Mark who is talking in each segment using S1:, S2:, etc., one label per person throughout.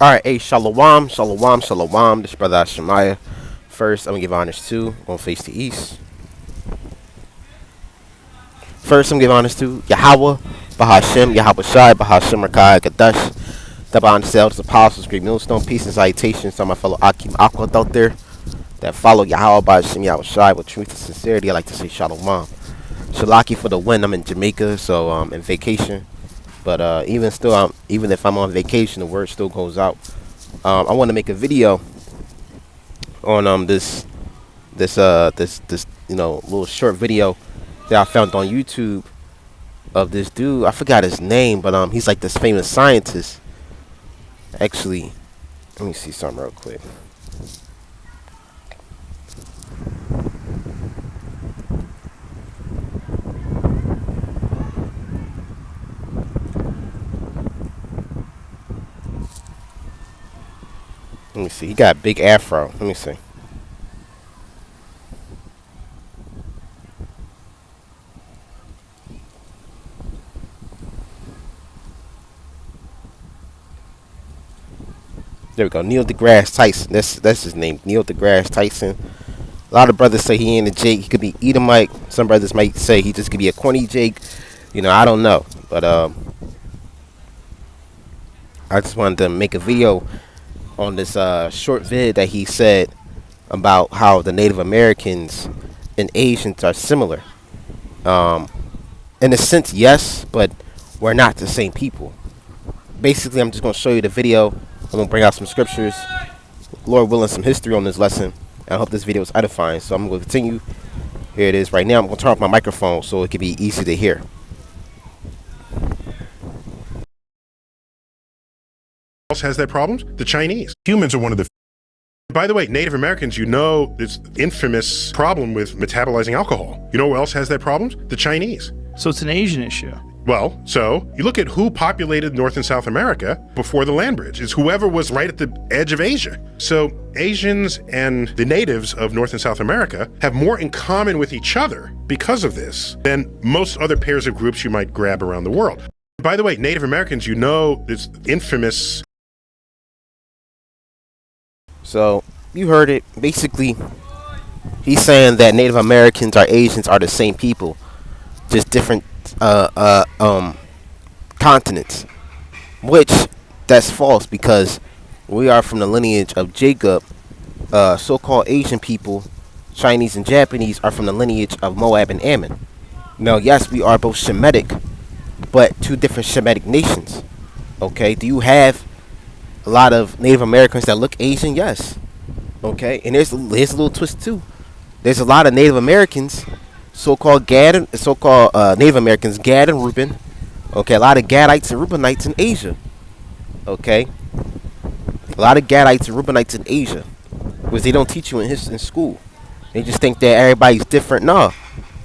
S1: Alright, hey, shalom, shalom, shalom. This brother Shemaiah. First, I'm going to give honors to, going to face the east. First, I'm going to give honors to Yahweh, Bahashem, Yahweh Shai, Bahashem, Rakai, Kadash, the Bond Cells, Apostles, Great Millstone, peace and salutations to my fellow Akim Aquat out there that follow Yahweh, Bahashem, Yahweh Shai with truth and sincerity. I like to say shalom. Shalaki for the win. I'm in Jamaica, so in vacation. But even still, even if I'm on vacation, the word still goes out. I want to make a video on this little short video that I found on YouTube of this dude. I forgot his name, but he's like this famous scientist. Actually, let me see something real quick. Let me see. He got a big afro. Let me see. There we go. Neil deGrasse Tyson. That's his name. Neil deGrasse Tyson. A lot of brothers say he ain't a Jake. He could be Edomite. Some brothers might say he just could be a corny Jake. You know, I don't know. But I just wanted to make a video on this short vid that he said about how the Native Americans and Asians are similar. In a sense, yes, but we're not the same people. Basically, I'm just going to show you the video. I'm going to bring out some scriptures, Lord willing, some history on this lesson. I hope this video is edifying. So I'm going to continue. Here it is right now. I'm going to turn off my microphone so it can be easy to hear.
S2: Else has that problems? The Chinese. Humans are one of the... By the way, Native Americans, you know this infamous problem with metabolizing alcohol. You know who else has that problems? The Chinese.
S3: So it's an Asian issue.
S2: Well, so you look at who populated North and South America before the land bridge. It's whoever was right at the edge of Asia. So Asians and the natives of North and South America have more in common with each other because of this than most other pairs of groups you might grab around the world. By the way, Native Americans, you know this infamous...
S1: So you heard it. Basically, he's saying that Native Americans or Asians are the same people, just different continents, which that's false because we are from the lineage of Jacob. So-called Asian people, Chinese and Japanese, are from the lineage of Moab and Ammon. Now, yes, we are both Shemitic, but two different Shemitic nations. Okay, do you have a lot of Native Americans that look Asian? Yes. Okay, and here's a little twist too. There's a lot of Native Americans, so-called Native Americans, Gad and Reuben. Okay, a lot of Gadites and Reubenites in Asia. Okay, a lot of Gadites and Reubenites in Asia, which they don't teach you in school. They just think that everybody's different. No,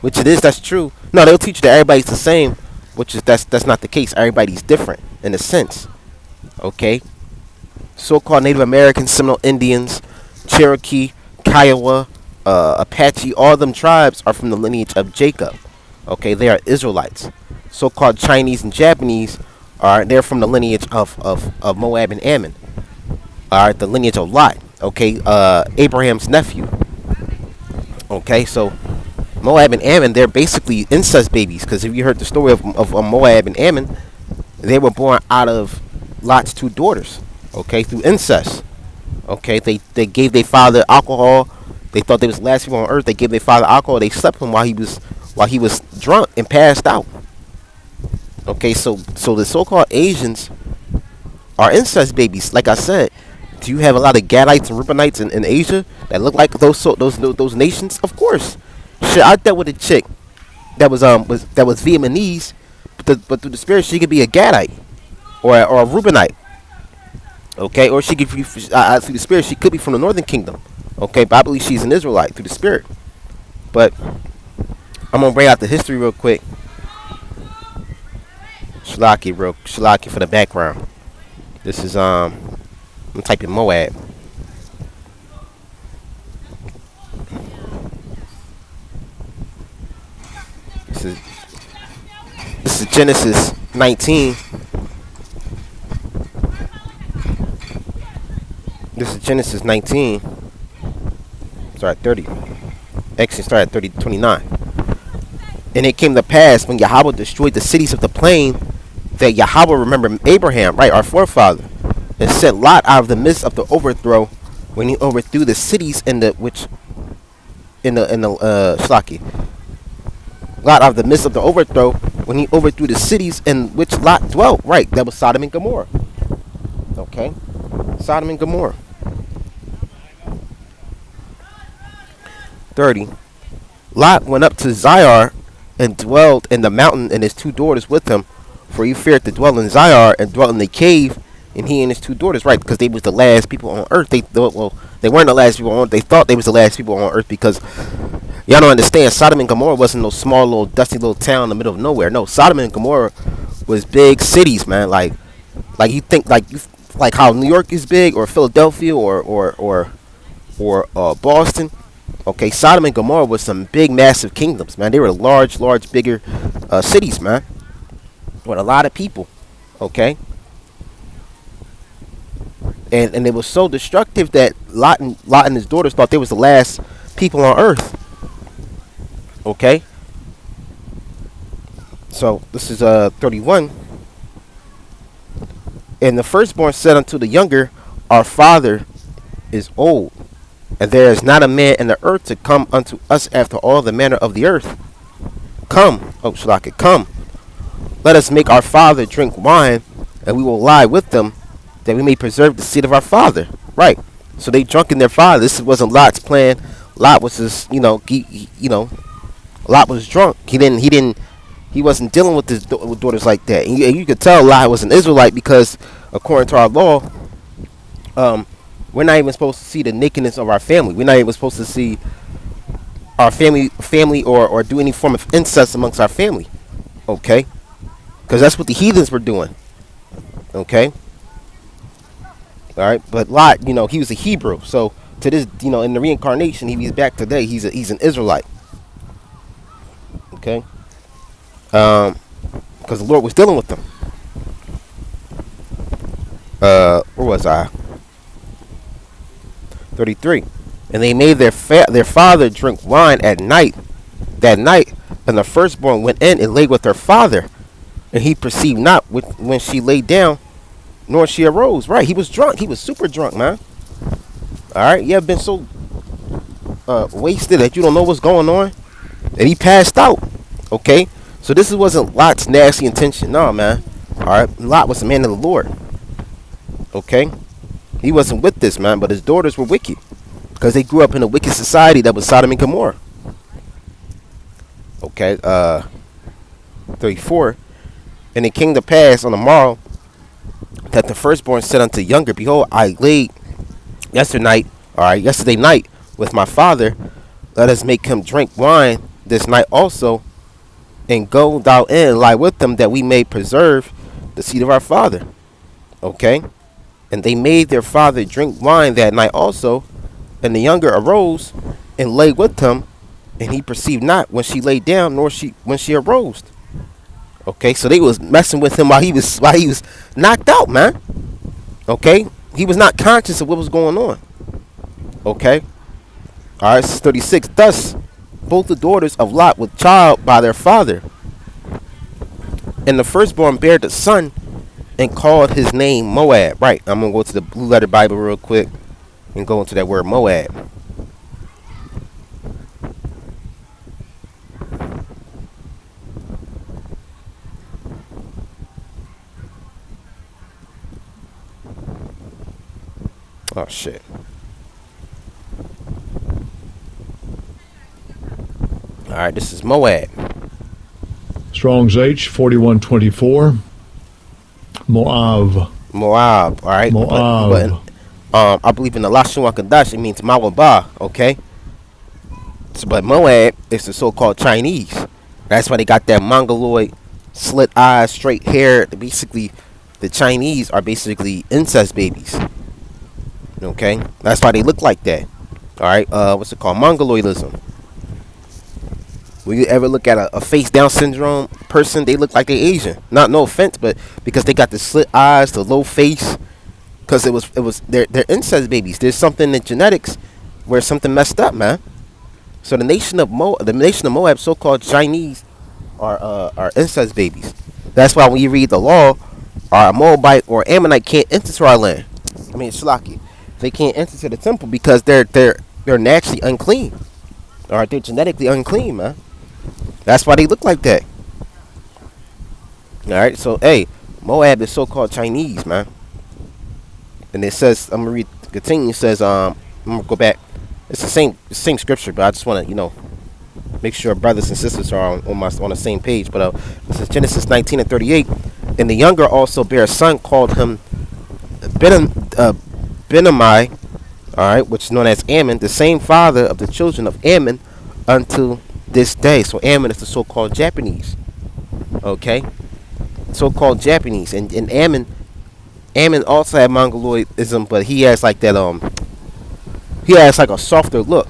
S1: which it is. That's true. No, they'll teach you that everybody's the same, which is that's not the case. Everybody's different in a sense. Okay. So-called Native Americans, Seminole Indians, Cherokee, Kiowa, Apache, all them tribes are from the lineage of Jacob. Okay, they are Israelites. So-called Chinese and Japanese they're from the lineage of Moab and Ammon. The lineage of Lot. Okay, Abraham's nephew. Okay, so Moab and Ammon, they're basically incest babies, because if you heard the story of Moab and Ammon, they were born out of Lot's two daughters. Okay, through incest. Okay, they gave their father alcohol. They thought they was the last people on earth. They gave their father alcohol. They slept with him while he was drunk and passed out. Okay, so the so-called Asians are incest babies. Like I said, do you have a lot of Gadites and Reubenites in Asia that look like those nations? Of course. Shit, I dealt with a chick that was Vietnamese, but through the spirit she could be a Gadite or a Reubenite. Okay, or she could be through the spirit. She could be from the Northern Kingdom. Okay, but I believe she's an Israelite through the spirit. But I'm gonna bring out the history real quick. Shalaki for the background. This is I'm typing Moab. This is Genesis 19. This is Genesis 19. Start at 30. Exodus start at 29. And it came to pass when Yahweh destroyed the cities of the plain that Yahweh remembered Abraham, right, our forefather, and sent Lot out of the midst of the overthrow when he overthrew the cities in the Shlaki. Lot out of the midst of the overthrow when he overthrew the cities in which Lot dwelt, right, that was Sodom and Gomorrah. Okay, Sodom and Gomorrah. 30. Lot went up to Ziar and dwelled in the mountain, and his two daughters with him, for he feared to dwell in Ziar, and dwelt in the cave, and he and his two daughters, right, because they was the last people on earth. They weren't the last people on earth. They thought they was the last people on earth, because y'all don't understand, Sodom and Gomorrah wasn't no small little dusty little town in the middle of nowhere. No, Sodom and Gomorrah was big cities, man. Like you think like how New York is big, or Philadelphia, or Boston. Okay, Sodom and Gomorrah was some big, massive kingdoms, man. They were large, bigger cities, man, with a lot of people. Okay, and it was so destructive that Lot and his daughters thought they was the last people on earth. Okay, so this is 31. And the firstborn said unto the younger, our father is old, and there is not a man in the earth to come unto us after all the manner of the earth. Come, oh Shalaka, come, let us make our father drink wine, and we will lie with them, that we may preserve the seed of our father. Right. So they drunk in their father. This wasn't Lot's plan. Lot was just, Lot was drunk. He wasn't dealing with his daughters like that. And you could tell Lot was an Israelite, because according to our law, we're not even supposed to see the nakedness of our family. We're not even supposed to see our family or do any form of incest amongst our family. Okay? Because that's what the heathens were doing. Okay? All right? But Lot, he was a Hebrew. So to this, in the reincarnation, he's back today. He's an Israelite. Okay? Because the Lord was dealing with them. Where was I? 33. And they made their father drink wine at night. That night, and the firstborn went in and lay with her father, and he perceived not when she lay down, nor she arose. Right, he was drunk. He was super drunk, man. All right, you ever been so wasted that you don't know what's going on, and he passed out? Okay, so this wasn't Lot's nasty intention. No, man. All right, Lot was a man of the Lord. Okay, he wasn't with this, man, but his daughters were wicked, because they grew up in a wicked society that was Sodom and Gomorrah. Okay, 34. And it came to pass on the morrow that the firstborn said unto the younger, behold, I laid yesterday night with my father. Let us make him drink wine this night also, and go thou in and lie with them, that we may preserve the seed of our father. Okay, and they made their father drink wine that night also, and the younger arose and lay with him, and he perceived not when she lay down, nor when she arose. Okay, so they was messing with him while he was knocked out, man. Okay, he was not conscious of what was going on. Okay, all right, 36. Thus, both the daughters of Lot were child by their father, and the firstborn bare the son, and called his name Moab. Right, I'm gonna go to the Blue Letter Bible real quick and go into that word Moab. Oh shit. All right, this is Moab.
S3: Strong's H 4124. Moab.
S1: All right.
S3: Moab.
S1: But I believe in the Lashon Hakadash, it means Mawaba. Okay. So, but Moab is the so-called Chinese. That's why they got that mongoloid, slit eyes, straight hair. Basically, the Chinese are basically incest babies. Okay, that's why they look like that. All right, what's it called? Mongoloidism. When you ever look at a face Down syndrome person, they look like they're Asian. No offense, but because they got the slit eyes, the low face, because it was they're incest babies. There's something in genetics where something messed up, man. So the nation of Moab, so-called Chinese, are incest babies. That's why when you read the law, a Moabite or Ammonite can't enter to our land. I mean, Shalaki, they can't enter to the temple because they're naturally unclean. All right, they're genetically unclean, man. That's why they look like that. All right, so hey, Moab is so-called Chinese, man. And it says, I'm gonna read, continue. It says, I'm gonna go back. It's the same scripture, but I just want to, make sure brothers and sisters are on the same page. But this is Genesis 19:38. And the younger also bare a son, called him Benami, all right, which is known as Ammon, the same father of the children of Ammon unto this day. So Ammon is the so-called Japanese, okay, so-called Japanese, and Ammon also had Mongoloidism, but he has like that he has like a softer look.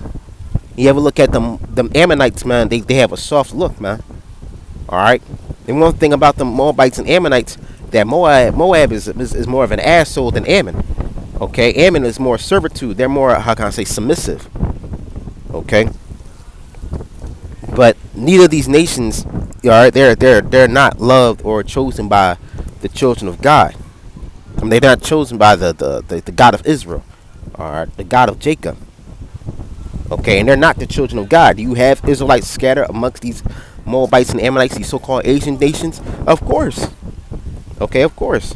S1: You ever look at them Ammonites, man? They have a soft look, man. All right. And one thing about the Moabites and Ammonites, that Moab is more of an asshole than Ammon. Okay, Ammon is more servitude. They're more, how can I say, submissive. Okay. But neither of these nations, all right, they're not loved or chosen by the children of God. I mean, they're not chosen by the God of Israel, all right, the God of Jacob. Okay, and they're not the children of God. Do you have Israelites scattered amongst these Moabites and Ammonites, these so-called Asian nations? Of course. Okay, of course.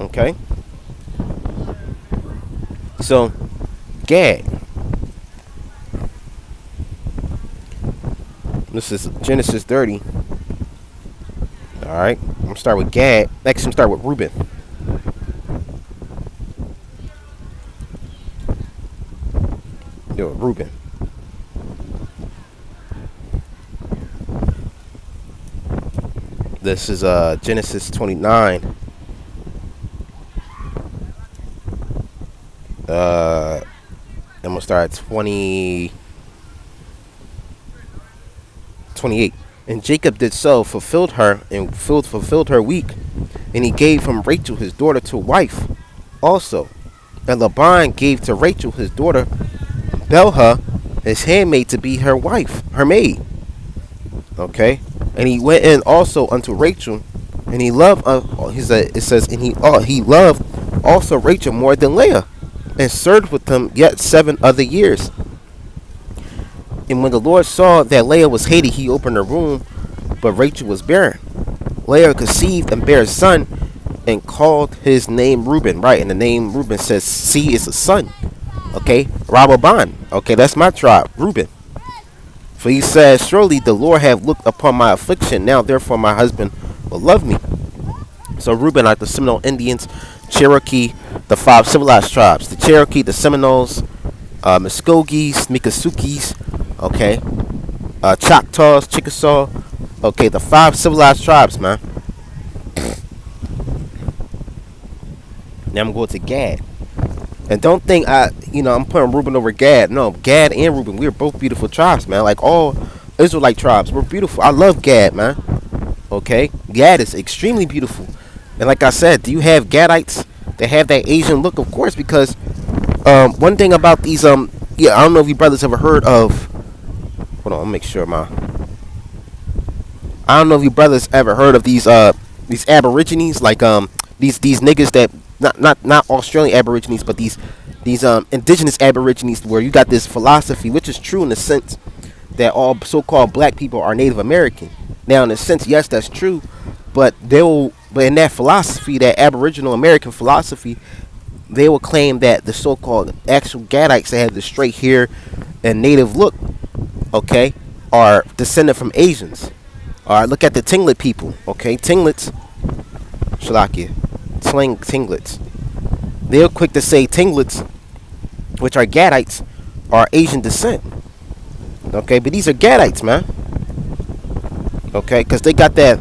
S1: Okay. So, Gad. This is Genesis 30. All right. I'm going to start with Gad. Next, I'm going to start with Reuben. Reuben. This is Genesis 29. I'm gonna start at 28. And Jacob did so, fulfilled her, and fulfilled her week, and he gave from Rachel his daughter to wife also. And Laban gave to Rachel his daughter Bilhah, his handmaid, to be her wife, her maid. Okay, and he went in also unto Rachel, and he loved. It says, and he loved also Rachel more than Leah, and served with him yet 7 other years. And when the Lord saw that Leah was hated, he opened her womb, but Rachel was barren. Leah conceived and bare a son, and called his name Reuben. Right, and the name Reuben says, "See, is a son." Okay, Rababan. Okay, that's my tribe, Reuben. For he says, "Surely the Lord have looked upon my affliction. Now therefore my husband will love me." So Reuben are the Seminole Indians, Cherokee, the 5 civilized tribes. The Cherokee, the Seminoles, Muskogees, Miccosukes, okay, Choctaws, Chickasaw. Okay, the 5 civilized tribes, man. Now I'm going to Gad. And don't think I'm putting Reuben over Gad. No, Gad and Reuben, we're both beautiful tribes, man. Like all Israelite tribes, we're beautiful. I love Gad, man. Okay, Gad is extremely beautiful. And like I said, do you have Gadites that have that Asian look? Of course, because one thing about these I don't know if you brothers ever heard of. Hold on, I'll make sure I don't know if you brothers ever heard of these Aborigines, like these niggas that not Australian Aborigines, but these indigenous Aborigines, where you got this philosophy, which is true in the sense that all so-called black people are Native American. Now, in a sense, yes, that's true, but in that philosophy, that Aboriginal American philosophy, they will claim that the so-called actual Gadites that have the straight hair and native look, okay, are descended from Asians. All right, look at the Tinglet people, okay, Tinglets, Shalakia, Tinglets. They're quick to say Tinglets, which are Gadites, are Asian descent. Okay, but these are Gadites, man. Okay, because they got that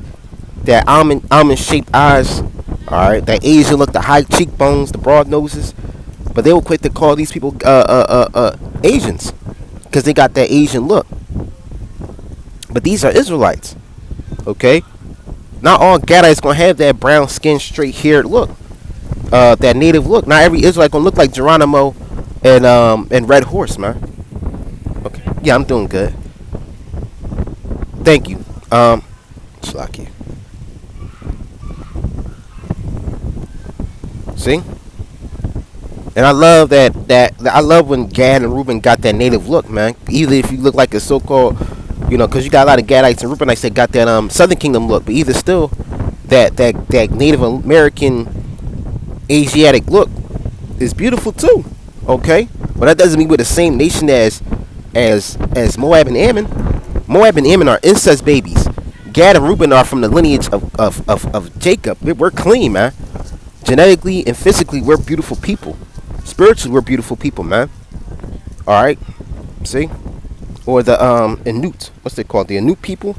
S1: almond shaped eyes. All right, that Asian look, the high cheekbones, the broad noses. But they were quick to call these people Asians because they got that Asian look. But these are Israelites. Okay, not all Gadites gonna have that brown skin, straight haired look. that native look. Not every Israelite gonna look like Geronimo and Red Horse, man. Okay. Yeah, I'm doing good. Thank you. Shalaki. See? And I love that I love when Gad and Reuben got that native look, man. Either if you look like a so-called, because you got a lot of Gadites and Reubenites that got that Southern Kingdom look, but either still that Native American Asiatic look is beautiful too. Okay, but that doesn't mean we're the same nation as Moab and Ammon. Moab and Ammon are incest babies. Gad and Reuben are from the lineage of Jacob. We're clean, man. Genetically and physically, we're beautiful people. Spiritually, we're beautiful people, man. All right, see, or the Inuit. What's they called? The Inuit people.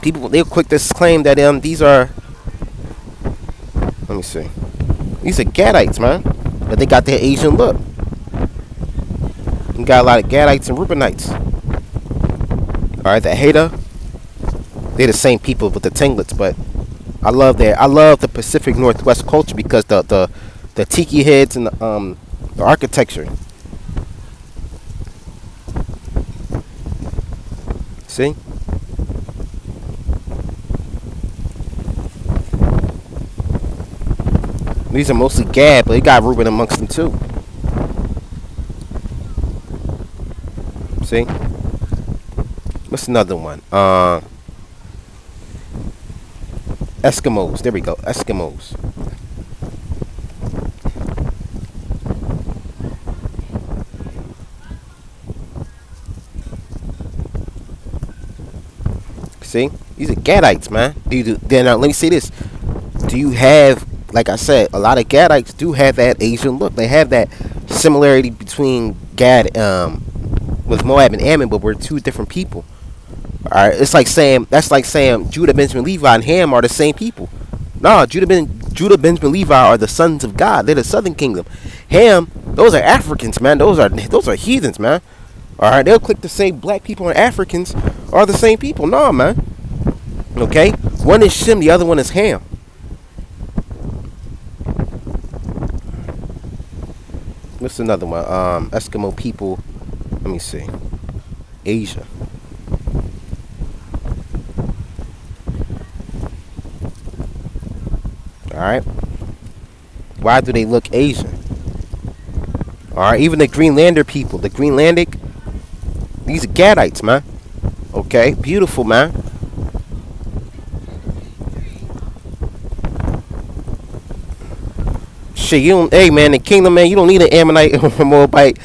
S1: People, they're quick to claim that these are. Let me see. These are Gadites, man. But they got their Asian look. You got a lot of Gadites and Reubenites. All right, the Haida. They're the same people with the Tinglets, but I love the Pacific Northwest culture because the tiki heads and the architecture. See? These are mostly Gad, but they got Reuben amongst them too. See? What's another one? Eskimos. There we go. Eskimos. See? These are Gadites, man. Let me say this. Do you have, like I said, a lot of Gadites do have that Asian look. They have that similarity between Gad with Moab and Ammon, but we're two different people. All right, that's like saying Judah, Benjamin, Levi, and Ham are the same people. No, Judah, Benjamin, Levi are the sons of God. They're the Southern Kingdom. Ham, those are Africans, man. Those are heathens, man. All right, they'll click to say black people and Africans are the same people. No, man. Okay, one is Shem, the other one is Ham. What's another one? Eskimo people. Let me see. Asia. Alright. Why do they look Asian? Alright, even the Greenlander people. The Greenlandic. These are Gadites, man. Okay, beautiful, man. Shit, hey, man, the kingdom, man, you don't need an Ammonite or Moabite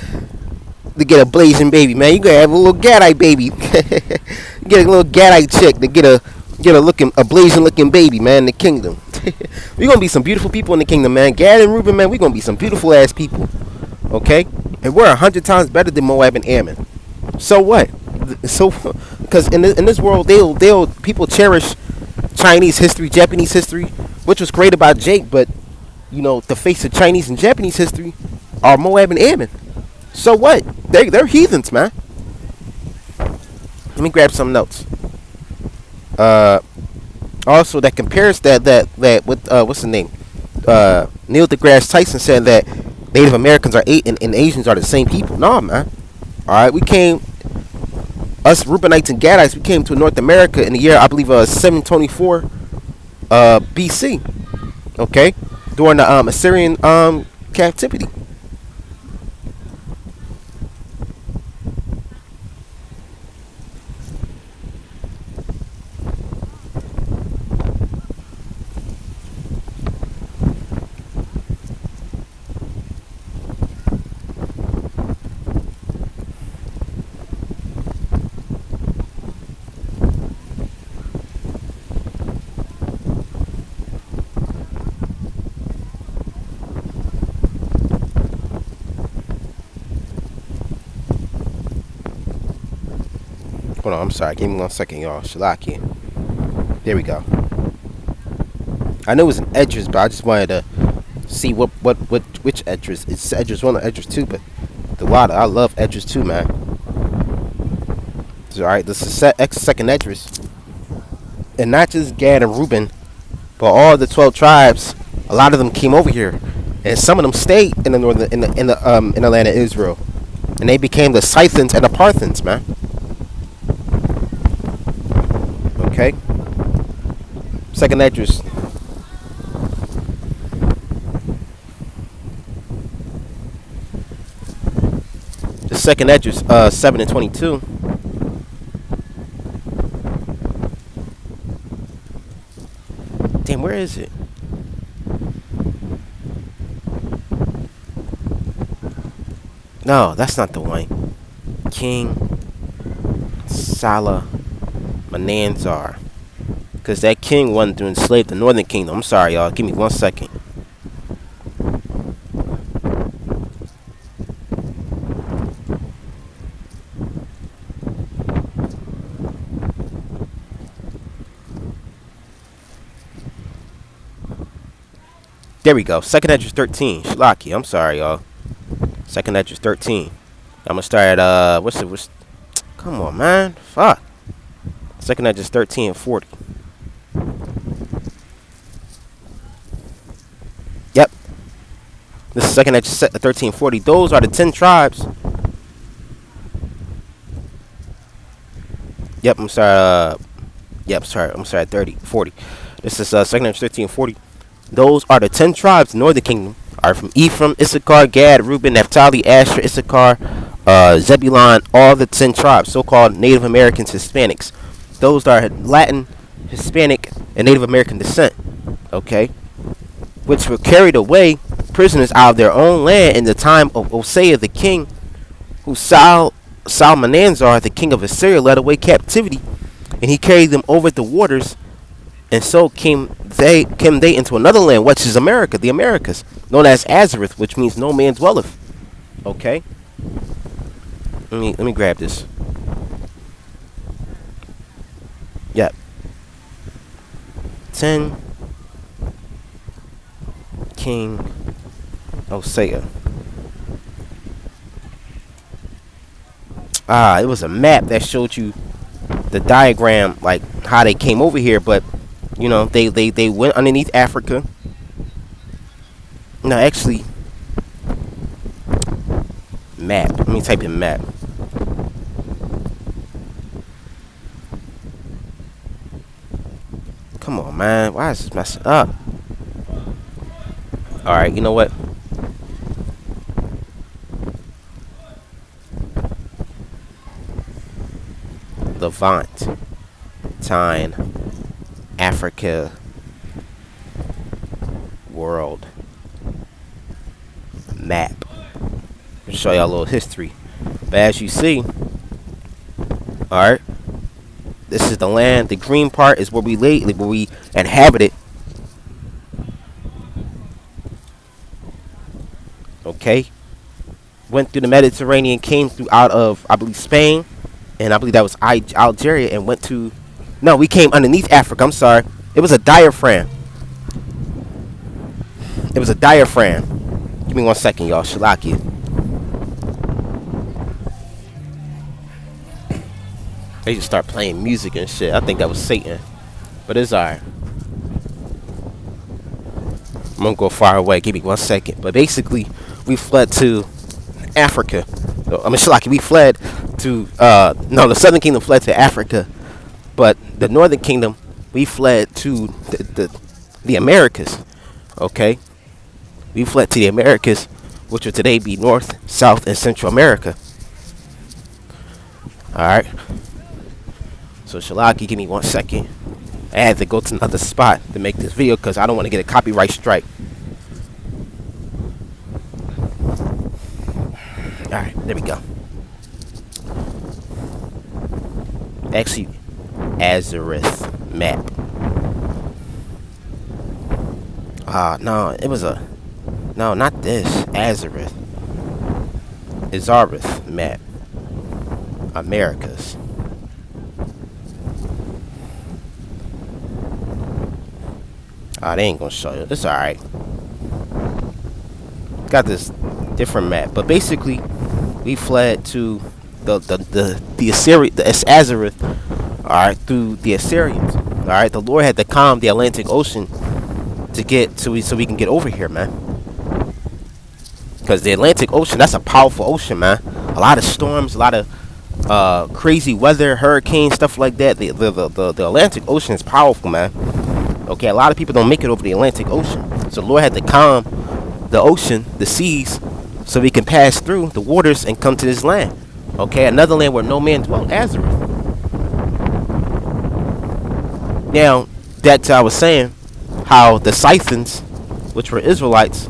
S1: to get a blazing baby, man. You gotta have a little Gadite baby. Get a little Gadite chick to get a blazing looking baby, man, in the kingdom. We're gonna be some beautiful people in the kingdom, man. Gad and Reuben, man, we're gonna be some beautiful ass people. Okay? And we're 100 times better than Moab and Ammon. So what? So, because in this world, people cherish Chinese history, Japanese history, which was great about Jake, but the face of Chinese and Japanese history are Moab and Ammon. So what? They're heathens, man. Let me grab some notes. Also, that compares that with what's the name? Neil deGrasse Tyson said that Native Americans are and Asians are the same people. No, man. All right, us Reubenites and Gadites, we came to North America in the year, I believe, 724 BC. Okay, during the Assyrian captivity. Hold on, I'm sorry. Give me 1 second, y'all. Shalaki. There we go. I know it was an Edris, but I just wanted to see which Edris. It's Edris 1 or Edris 2, but the water. I love Edris 2, man. All right, this is second Edris. And not just Gad and Reuben, but all the 12 tribes A lot of them came over here, and some of them stayed in the northern in the land of Israel, and they became the Scythians and the Parthians, man. Okay. Second Esdras. The second Esdras, 7:22. Damn, where is it? No, that's not the one. King Salah Mananzar. Because that king wanted to enslave the northern kingdom. I'm sorry, y'all. Give me 1 second. There we go. Second Esdras 13. Shlaki. I'm sorry, y'all. Second Esdras 13. I'm gonna start at what's come on, man. Fuck. Second Esdras 13 and 40. Yep. This is second Esdras 13:40. Those are the 10 tribes. Yep, I'm sorry. Yep, sorry. I'm sorry. 40. This is second Esdras 13:40. Those are the 10 tribes, northern kingdom, are from Ephraim, Issachar, Gad, Reuben, Naphtali, Asher, Issachar, Zebulon, all the 10 tribes, so-called Native Americans, Hispanics. Those are Latin, Hispanic, and Native American descent, okay, which were carried away prisoners out of their own land in the time of Hosea the king, who Salmananzar, the king of Assyria, led away captivity, and he carried them over the waters. And so came they into another land, which is America, the Americas, known as Azareth, which means no man dwelleth. Okay. Let me grab this. Yep. 10 King Hosea. It was a map that showed you the diagram, like how they came over here, but you know, they went underneath Africa. No, actually, map. Let me type in map. Come on, man. Why is this messing up? Alright, you know what? Levant. Time. Africa. World. Map. I'll show y'all a little history. But as you see, alright, this is the land. The green part is where we inhabited. Okay. Went through the Mediterranean, came through out of, I believe, Spain. And I believe that was Algeria, and went to... No, we came underneath Africa. I'm sorry. It was a diaphragm. It was a diaphragm. Give me 1 second, y'all. Shalaki. They just start playing music and shit. I think that was Satan. But it's alright. I'm gonna go far away. Give me 1 second. But basically, we fled to Africa. I mean, Shalaki, we fled to... no, the Southern Kingdom fled to Africa. But the Northern Kingdom, we fled to the Americas. Okay? We fled to the Americas, which would today be North, South, and Central America. Alright? So, Shalaki, give me 1 second. I had to go to another spot to make this video because I don't want to get a copyright strike. Alright, there we go. Actually, Azareth map. No, it was a... No, not this. Azareth. Azareth map. Americas. They ain't gonna show you. It's alright. Got this different map. But basically, we fled to the Assyria, the Azareth, alright, through the Assyrians. Alright, the Lord had to calm the Atlantic Ocean to get so we can get over here, man. Because the Atlantic Ocean, that's a powerful ocean, man. A lot of storms, a lot of crazy weather, hurricanes, stuff like that. The Atlantic Ocean is powerful, man. Okay, a lot of people don't make it over the Atlantic Ocean. So the Lord had to calm the ocean, the seas, so we can pass through the waters and come to this land. Okay, another land where no man dwelt, Azareth. Now, that's I was saying how the Scythians, which were Israelites,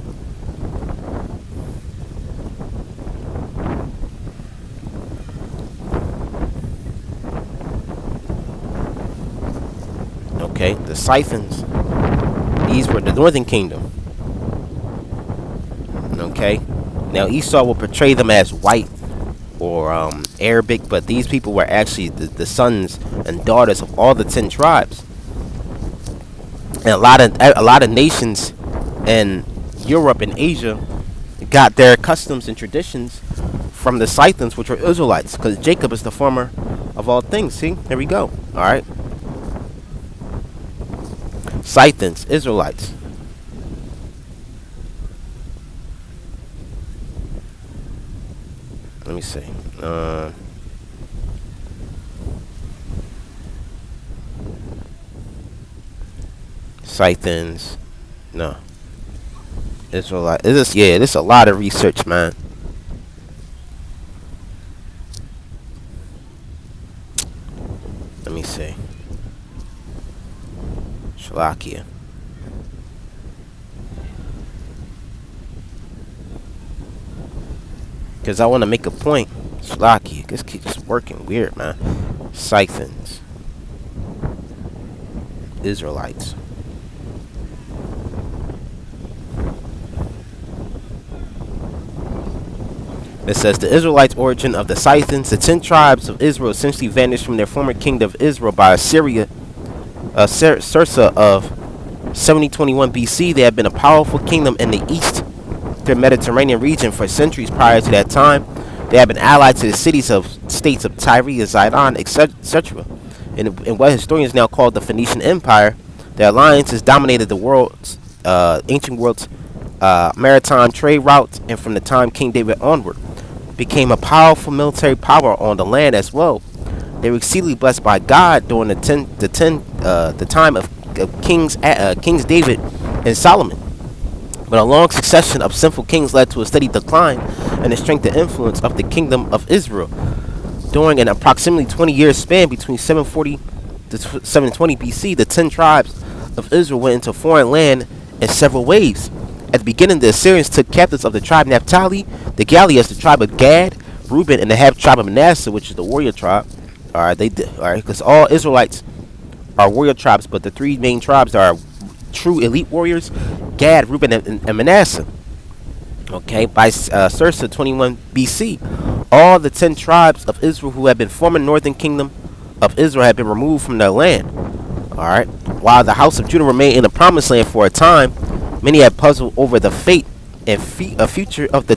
S1: okay, the Scythians, these were the northern kingdom. Okay, now Esau will portray them as white or Arabic, but these people were actually the sons and daughters of all the 10 tribes. And a lot of nations in Europe and Asia got their customs and traditions from the Scythians, which were Israelites, because Jacob is the former of all things. See, there we go. All right, Scythians, Israelites. Let me see. Scythians. No. Israelite. This is a lot of research, man. Let me see. Slovakia. Because I want to make a point. Slovakia. This keeps just working weird, man. Scythians. Israelites. It says the Israelites' origin of the Scythians. The 10 tribes of Israel essentially vanished from their former kingdom of Israel by Assyria, Sirsa of 7021 BC. They had been a powerful kingdom in the east, the Mediterranean region, for centuries prior to that time. They had been allied to the cities of states of Tyre, Zidon, etc. In what historians now call the Phoenician Empire, their alliances dominated the world's ancient world's maritime trade routes, and from the time King David onward, became a powerful military power on the land as well. They were exceedingly blessed by God during the time of Kings David and Solomon. But a long succession of sinful kings led to a steady decline in the strength and influence of the kingdom of Israel. During an approximately 20-year span between 740 to 720 BC, the 10 tribes of Israel went into foreign land in several ways. At the beginning, the Assyrians took captives of the tribe Naphtali, the Galileans, the tribe of Gad, Reuben, and the half tribe of Manasseh, which is the warrior tribe. All right, because all Israelites are warrior tribes, but the 3 main tribes are true elite warriors: Gad, Reuben, and Manasseh. Okay, by Sirsa 21 BC, all the 10 tribes of Israel who had been former northern kingdom of Israel had been removed from their land. All right, while the house of Judah remained in the promised land for a time, many had puzzled over the fate and future of the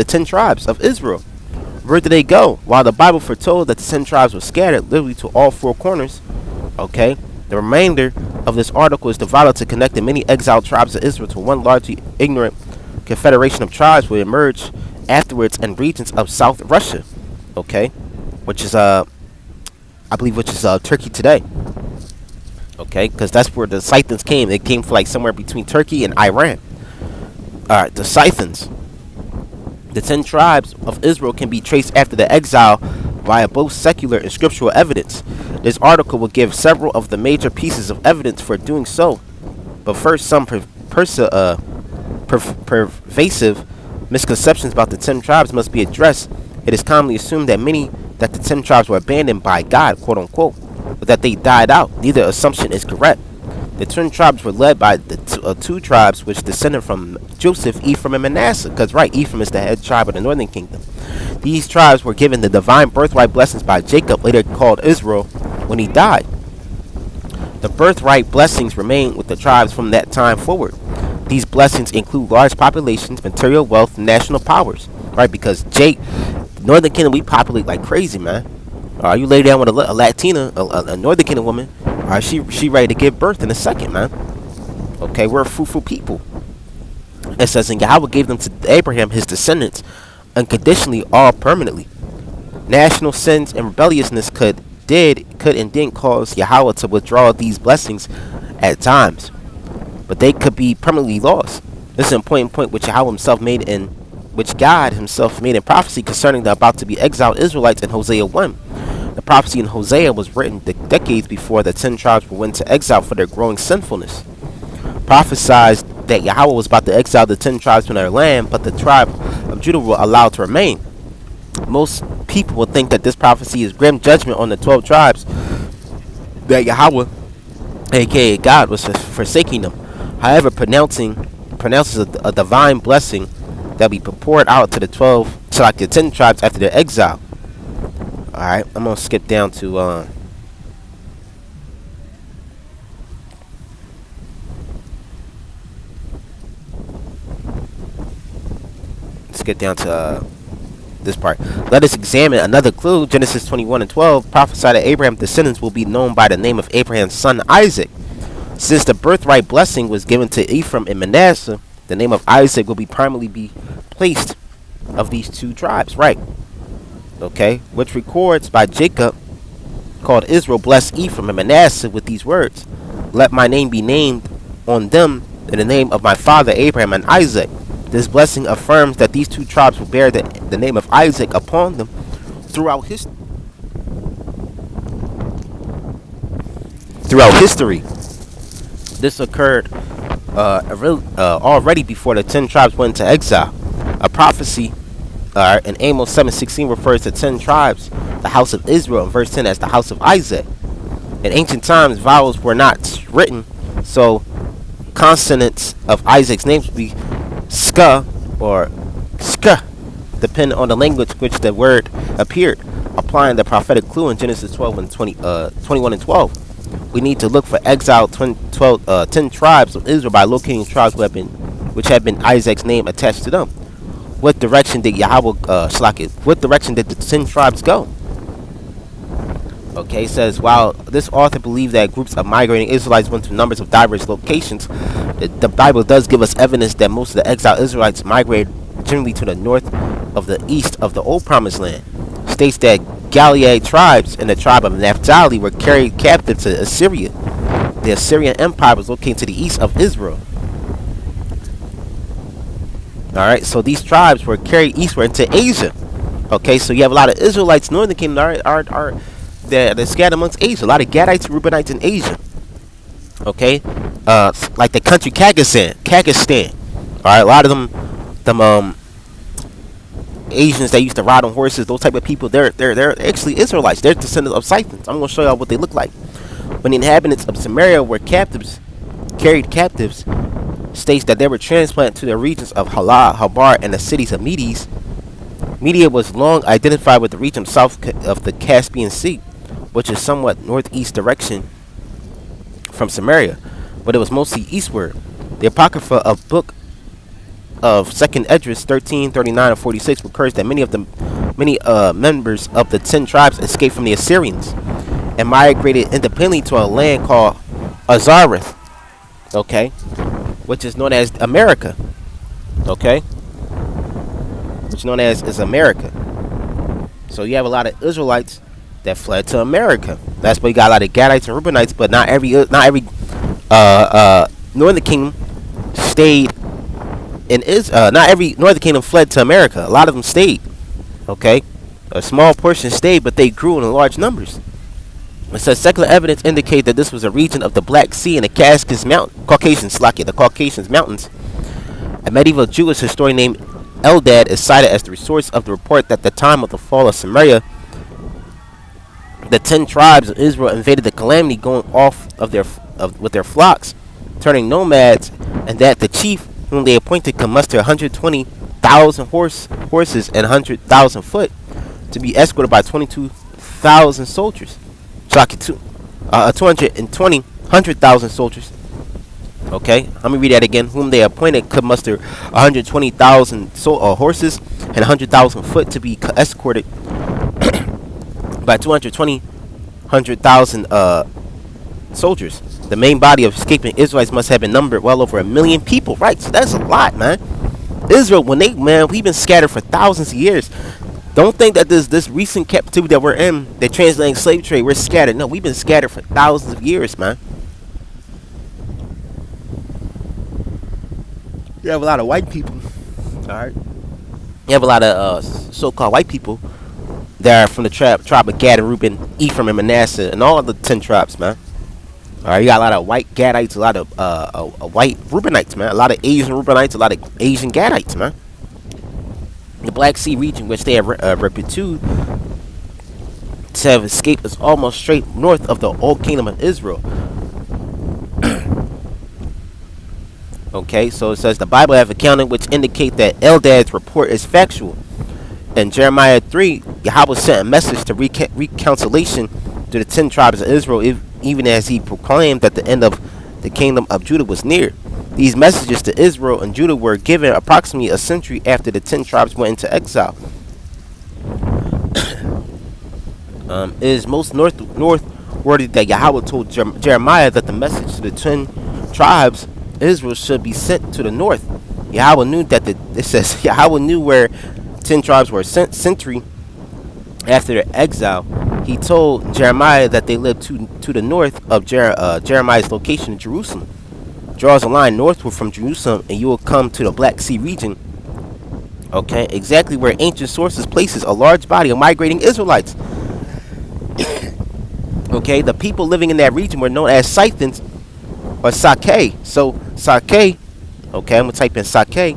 S1: 10 tribes of Israel. Where did they go? While the Bible foretold that the 10 tribes were scattered literally to all 4 corners, okay, the remainder of this article is devoted to connecting many exiled tribes of Israel to one largely ignorant confederation of tribes will emerge afterwards in regions of South Russia, okay, which is I believe Turkey today. Okay, because that's where the Scythians came. They came from like somewhere between Turkey and Iran. All right, the Scythians. The 10 tribes of Israel can be traced after the exile via both secular and scriptural evidence. This article will give several of the major pieces of evidence for doing so. But first, some pervasive misconceptions about the 10 tribes must be addressed. It is commonly assumed that the 10 tribes were abandoned by God, quote unquote, but that they died out. Neither assumption is correct. The 10 tribes were led by the 2 tribes which descended from Joseph, Ephraim, and Manasseh. Because, right, Ephraim is the head tribe of the northern kingdom. These tribes were given the divine birthright blessings by Jacob, later called Israel, when he died. The birthright blessings remain with the tribes from that time forward. These blessings include large populations, material wealth, and national powers. Right, because northern kingdom, we populate like crazy, man. You lay down with a Latina, a northern kingdom woman. She ready to give birth in a second, man. Okay, we're a fruitful people. It says, and Yahweh gave them to Abraham, his descendants, unconditionally, all permanently. National sins and rebelliousness could and didn't cause Yahweh to withdraw these blessings at times, but they could be permanently lost. This is an important point which Yahweh himself made in which God himself made in prophecy concerning the about to be exiled Israelites in Hosea 1. The prophecy in Hosea was written decades before the 10 tribes were went to exile for their growing sinfulness. Prophesied that Yahweh was about to exile the 10 tribes from their land, but the tribe of Judah were allowed to remain. Most people will think that this prophecy is grim judgment on the 12 tribes, that Yahweh, aka God, was forsaking them. However, pronounces a divine blessing that will be poured out to the 12, to like the 10 tribes after their exile. Alright, I'm going to skip down to this part. Let us examine another clue. Genesis 21:12 prophesied that Abraham's descendants will be known by the name of Abraham's son Isaac. Since the birthright blessing was given to Ephraim and Manasseh, the name of Isaac will be primarily be placed of these two tribes, right? Okay, which records by Jacob called Israel blessed Ephraim and Manasseh with these words: "Let my name be named on them in the name of my father Abraham and Isaac." This blessing affirms that these two tribes will bear the name of Isaac upon them throughout history. This occurred already before the 10 tribes went into exile. A prophecy in Amos 7:16 refers to 10 tribes, the house of Israel, in verse 10 as the house of Isaac. In ancient times, vowels were not written, so consonants of Isaac's names would be ska or ska, depending on the language which the word appeared. Applying the prophetic clue in Genesis 21:12. We need to look for exiled 10 tribes of Israel by locating tribes which have been Isaac's name attached to them. What direction did what direction did the 10 tribes go? Okay, it says, while this author believed that groups of migrating Israelites went to numbers of diverse locations, the Bible does give us evidence that most of the exiled Israelites migrated generally to the north of the east of the old promised land. States that Gilead tribes and the tribe of Naphtali were carried captive to Assyria. The Assyrian Empire was located to the east of Israel. Alright, so these tribes were carried eastward into Asia. Okay, so you have a lot of Israelites, northern kingdom, they're scattered amongst Asia. A lot of Gadites and Reubenites in Asia. Okay, like the country Kakistan. All right, a lot of them Asians that used to ride on horses, those type of people. They're actually Israelites. They're descendants of Scythians. I'm gonna show y'all what they look like. When the inhabitants of Samaria were carried captives, states that they were transplanted to the regions of Halah, Habar, and the cities of Medes. Media was long identified with the region south of the Caspian Sea, which is somewhat northeast direction from Samaria, but it was mostly eastward. The Apocrypha of Book of 2nd Esdras 13, 39, and 46 recurs that many members of the 10 tribes escaped from the Assyrians and migrated independently to a land called Azareth, okay, which is known as America, okay, which known as is America. So you have a lot of Israelites that fled to America. That's why you got a lot of Gadites and Reubenites, but not every northern kingdom stayed in not every northern kingdom fled to America. A lot of them stayed. Okay, a small portion stayed, but they grew in large numbers. It says secular evidence indicate that this was a region of the Black Sea and the Caucasian Mountains. A medieval Jewish historian named Eldad is cited as the source of the report that at the time of the fall of Samaria, the 10 tribes of Israel invaded the calamity, going off with their flocks, turning nomads, and that the chief whom they appointed could muster 120,000 horses and 100,000 foot to be escorted by 22,000 soldiers. 100,000 soldiers. Okay, let me read that again. Whom they appointed could muster 120,000 horses and 100,000 foot to be escorted by 100,000 soldiers. The main body of escaping Israelites must have been numbered well over 1 million people. Right, so that's a lot, man. Israel, we've been scattered for thousands of years. Don't think that this recent captivity that we're in, the transatlantic slave trade, we're scattered. No, we've been scattered for thousands of years, man. You have a lot of white people. All right. You have a lot of so-called white people that are from the tribe of Gad and Reuben, Ephraim and Manasseh, and all the 10 tribes, man. All right, you got a lot of white Gadites, a lot of white Reubenites, man. A lot of Asian Reubenites, a lot of Asian Gadites, man. The Black Sea region, which they have reputed to have escaped, is almost straight north of the old kingdom of Israel. Okay, so it says the Bible have accounted which indicate that Eldad's report is factual. In Jeremiah 3, Yahweh sent a message to reconciliation to the 10 tribes of Israel, even as he proclaimed that the end of the kingdom of Judah was near. These messages to Israel and Judah were given approximately a century after the 10 tribes went into exile. It is most northworthy that Yahweh told Jeremiah that the message to the 10 tribes Israel should be sent to the north. Yahweh knew that Yahweh knew where 10 tribes were sent century after their exile. He told Jeremiah that they lived to the north of Jeremiah's location in Jerusalem. Draws a line northward from Jerusalem and you will come to the Black Sea region. Okay, exactly where ancient sources places a large body of migrating Israelites. Okay, the people living in that region were known as Scythians or Sake. So Sake, okay, I'm gonna type in Sake.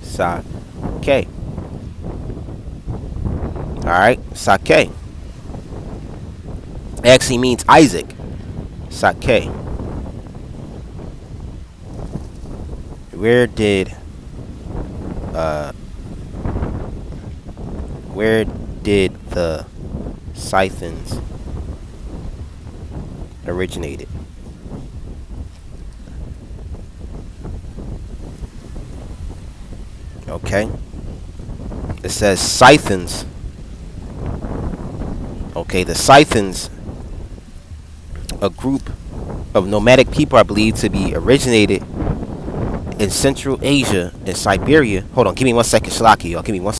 S1: Sake. Alright, Sake. Actually means Isaac. Sake. Where did the Scythians originated? Okay. It says Scythians. Okay, the Scythians, a group of nomadic people, I believe to be originated in Central Asia and Siberia. Hold on, give me 1 second, Shalaki, y'all. Give me 1 second.